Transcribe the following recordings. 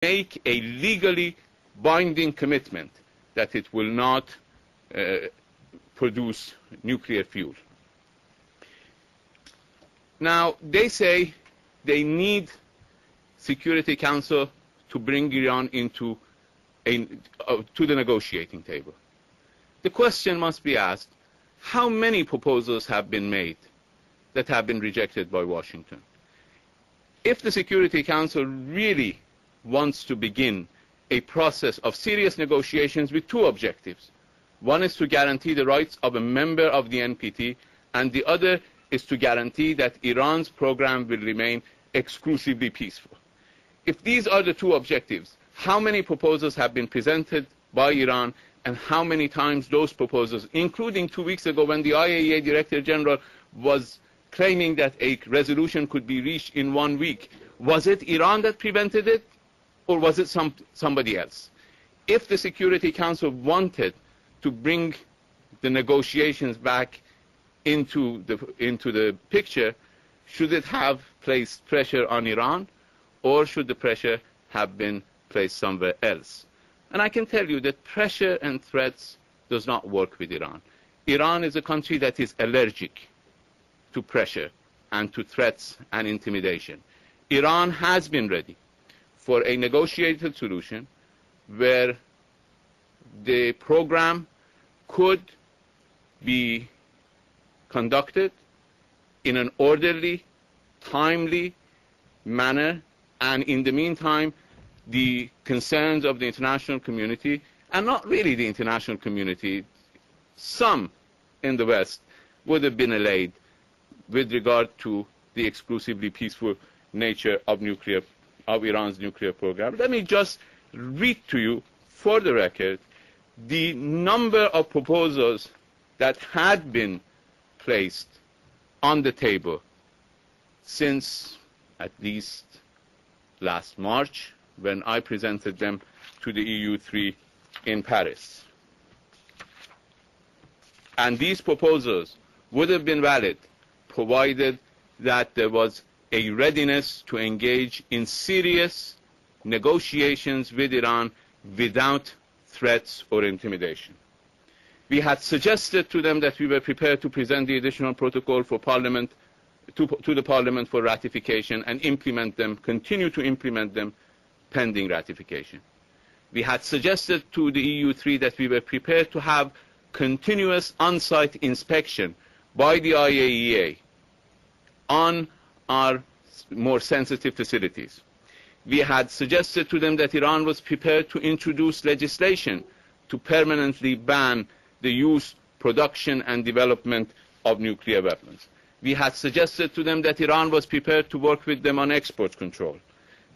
make a legally binding commitment that it will not produce nuclear fuel. Now, they say they need Security Council to bring Iran into to the negotiating table. The question must be asked, how many proposals have been made that have been rejected by Washington? If the Security Council really wants to begin a process of serious negotiations with two objectives, one is to guarantee the rights of a member of the NPT, and the other is to guarantee that Iran's program will remain exclusively peaceful. If these are the two objectives, how many proposals have been presented by Iran, and how many times those proposals, including 2 weeks ago when the IAEA Director General was claiming that a resolution could be reached in 1 week, was it Iran that prevented it, or was it somebody else? If the Security Council wanted to bring the negotiations back into the picture, should it have placed pressure on Iran, or should the pressure have been placed somewhere else? And I can tell you that pressure and threats does not work with Iran. Iran is a country that is allergic to pressure and to threats and intimidation. Iran has been ready for a negotiated solution where the program could be conducted in an orderly, timely manner, and in the meantime, the concerns of the international community, and not really the international community, some in the West, would have been allayed with regard to the exclusively peaceful nature of Iran's nuclear program. Let me just read to you, for the record, the number of proposals that had been placed on the table since at least last March, when I presented them to the EU3 in Paris. And these proposals would have been valid provided that there was a readiness to engage in serious negotiations with Iran without threats or intimidation. We had suggested to them that we were prepared to present the additional protocol for Parliament to the Parliament for ratification and implement them, continue to implement them pending ratification. We had suggested to the EU3 that we were prepared to have continuous on-site inspection by the IAEA on our more sensitive facilities. We had suggested to them that Iran was prepared to introduce legislation to permanently ban the use, production and development of nuclear weapons. We had suggested to them that Iran was prepared to work with them on export control.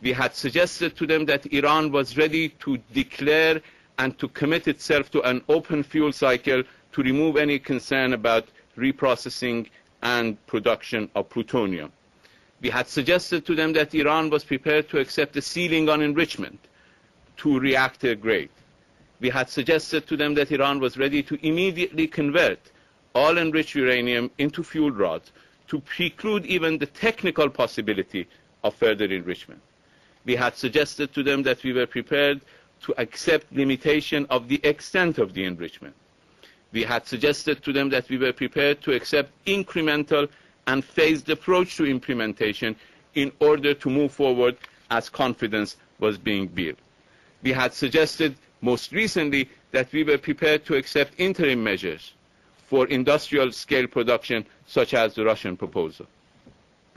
We had suggested to them that Iran was ready to declare and to commit itself to an open fuel cycle to remove any concern about reprocessing and production of plutonium. We had suggested to them that Iran was prepared to accept a ceiling on enrichment to reactor grade. We had suggested to them that Iran was ready to immediately convert all enriched uranium into fuel rods to preclude even the technical possibility of further enrichment. We had suggested to them that we were prepared to accept limitation of the extent of the enrichment. We had suggested to them that we were prepared to accept incremental and phased approach to implementation in order to move forward as confidence was being built. We had suggested most recently that we were prepared to accept interim measures for industrial scale production such as the Russian proposal.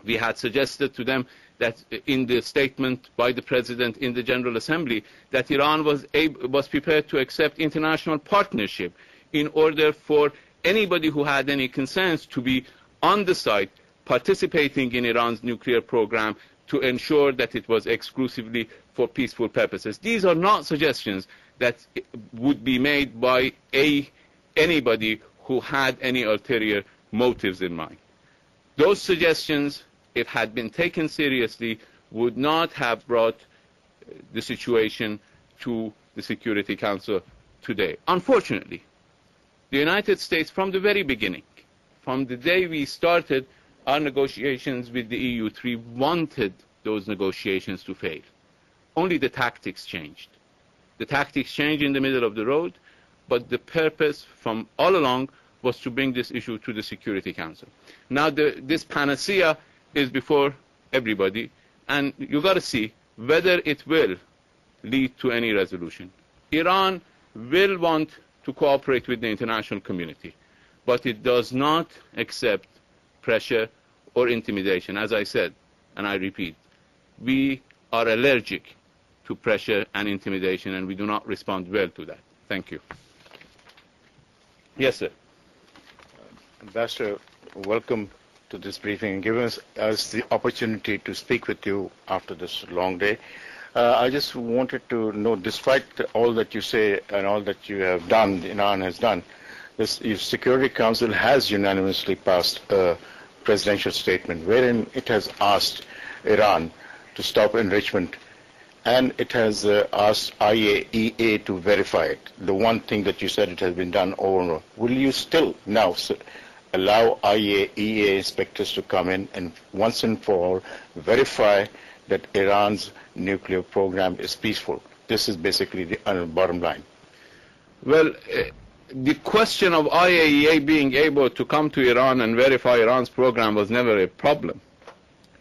We had suggested to them that in the statement by the President in the General Assembly that Iran was prepared to accept international partnership in order for anybody who had any concerns to be on the site participating in Iran's nuclear program to ensure that it was exclusively for peaceful purposes. These are not suggestions that would be made by anybody who had any ulterior motives in mind. Those suggestions, if had been taken seriously, would not have brought the situation to the Security Council today. Unfortunately, the United States, from the very beginning, from the day we started our negotiations with the EU3, wanted those negotiations to fail. Only the tactics changed. The tactics changed in the middle of the road, but the purpose from all along was to bring this issue to the Security Council. Now this panacea is before everybody, and you got to see whether it will lead to any resolution. Iran will want to cooperate with the international community, but it does not accept pressure or intimidation. As I said, and I repeat, we are allergic to pressure and intimidation, and we do not respond well to that. Thank you. Yes, sir. Ambassador, welcome to this briefing and giving us the opportunity to speak with you after this long day. I just wanted to know, despite all that you say and all that you have done, Iran has done, the Security Council has unanimously passed a presidential statement wherein it has asked Iran to stop enrichment, and it has asked IAEA to verify it. The one thing that you said it has been done over and over. Will you still now allow IAEA inspectors to come in and once and for all verify that Iran's nuclear program is peaceful? This is basically the bottom line. Well, the question of IAEA being able to come to Iran and verify Iran's program was never a problem.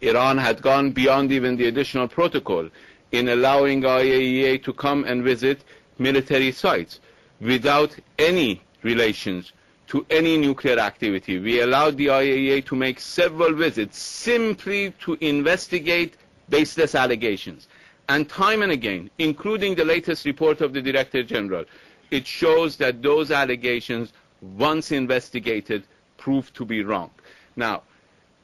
Iran had gone beyond even the additional protocol in allowing IAEA to come and visit military sites without any relations to any nuclear activity. We allowed the IAEA to make several visits simply to investigate baseless allegations. And time and again, including the latest report of the Director General, it shows that those allegations, once investigated, proved to be wrong. Now,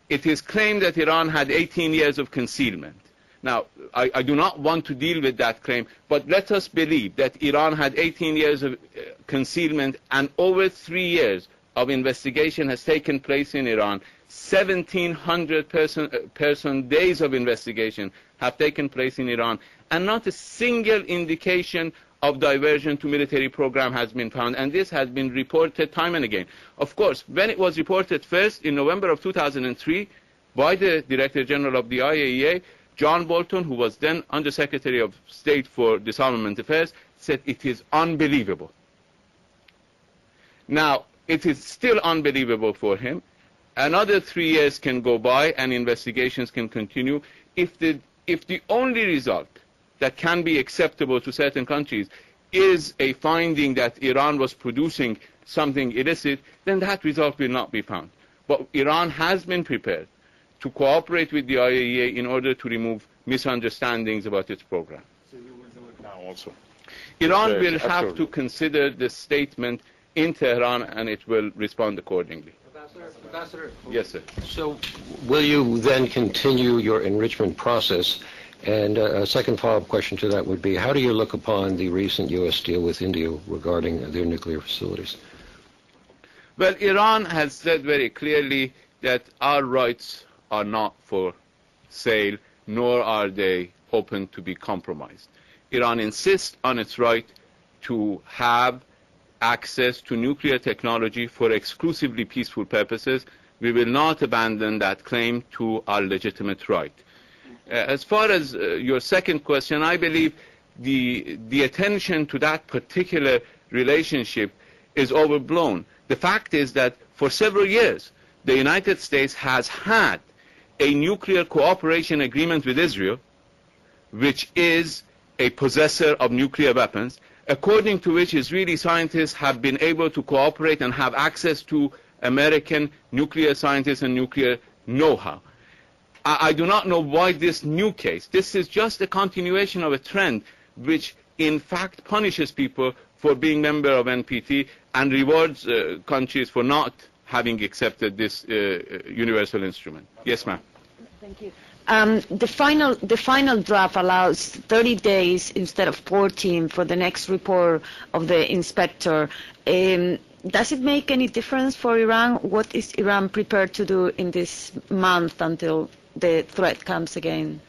it is claimed that Iran had 18 years of concealment. Now, I do not want to deal with that claim, but let us believe that Iran had 18 years of concealment, and over 3 years of investigation has taken place in Iran. 1,700 person days of investigation have taken place in Iran, and not a single indication of diversion to military program has been found, and this has been reported time and again. Of course, when it was reported first in November of 2003 by the Director General of the IAEA, John Bolton, who was then Under Secretary of State for Disarmament Affairs, said it is unbelievable. Now, it is still unbelievable for him. Another 3 years can go by and investigations can continue. If the only result that can be acceptable to certain countries is a finding that Iran was producing something illicit, then that result will not be found. But Iran has been prepared to cooperate with the IAEA in order to remove misunderstandings about its program. So you will do it now also? Iran will have to consider the statement in Tehran, and it will respond accordingly. Ambassador? Yes, sir. So will you then continue your enrichment process? And a second follow-up question to that would be, how do you look upon the recent U.S. deal with India regarding their nuclear facilities? Well, Iran has said very clearly that our rights are not for sale, nor are they open to be compromised. Iran insists on its right to have access to nuclear technology for exclusively peaceful purposes. We will not abandon that claim to our legitimate right. As far as your second question, I believe the attention to that particular relationship is overblown. The fact is that for several years, the United States has had a nuclear cooperation agreement with Israel, which is a possessor of nuclear weapons, according to which Israeli scientists have been able to cooperate and have access to American nuclear scientists and nuclear know-how. I do not know why this new case. This is just a continuation of a trend which in fact punishes people for being member of NPT and rewards countries for not having accepted this universal instrument. Yes, ma'am. Thank you. The final draft allows 30 days instead of 14 for the next report of the inspector. Does it make any difference for Iran? What is Iran prepared to do in this month until the threat comes again?